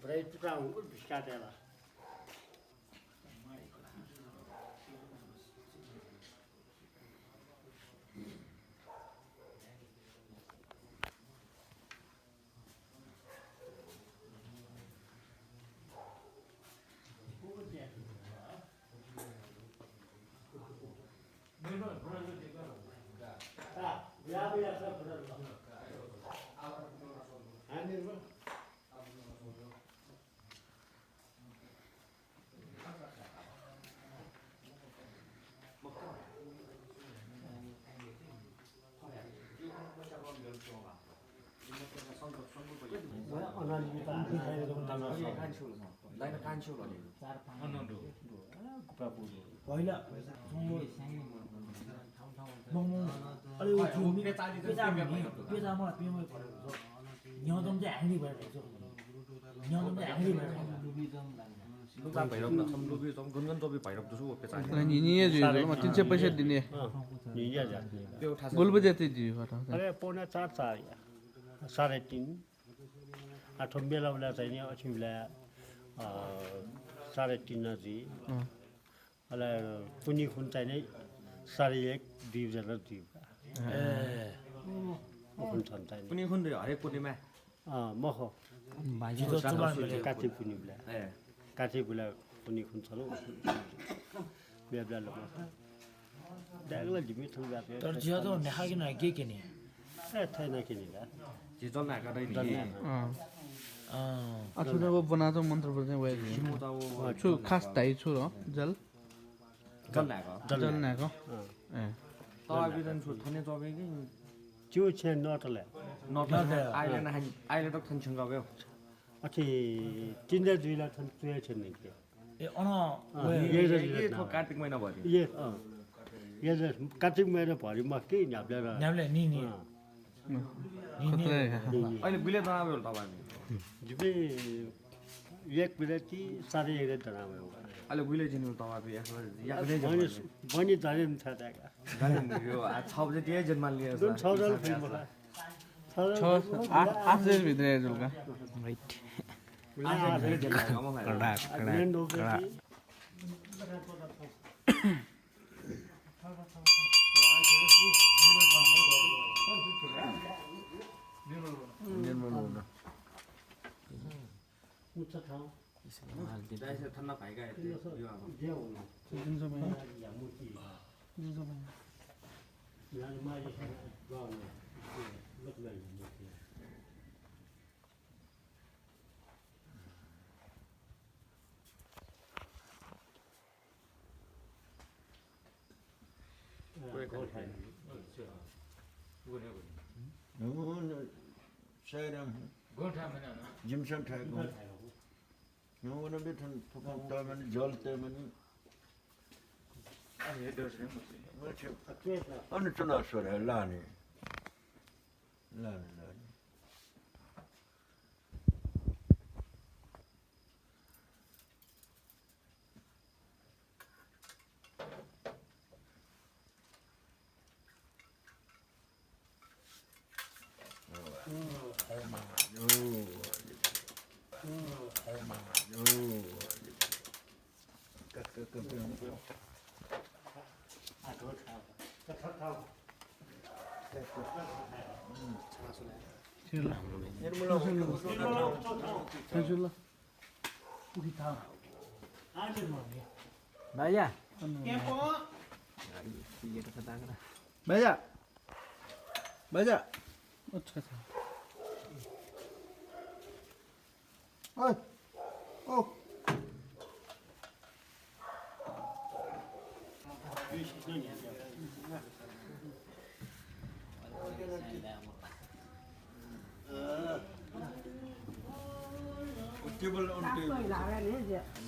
Break down, start ela. Aku bana to mantra bolne wai chu khas dai chu ro jal jal na ko ta bi dan chu thane job ge Chu chen not le. not ai to than chung ga be Achi tinda duila than tuya chen ne ke. ए अन Ye ye to kartik maina bhari Ye ye katik mere bhari ma ke न्याब्ले र. न्याब्ले नि नि अहिले बिले जना आयो त बानी जिबे एक बिलेती सारे एक जना आयो. अहिले बिले जिनु त बाबी या बिले बनी बनी जाने न था दागा. गाली यो आ 6 बजे त्यही जन्म लिएर दुन 6 जल फिल्म होला. 8 भित्र जुल्का राइट ठन्डा भएका यो अब Jimson Tiger. No one a bit and time and jolt them and on it to us for a Lani. Lani. Vaya. Vaya. Vaya. अच्छा था Oi! Oh! Table on table.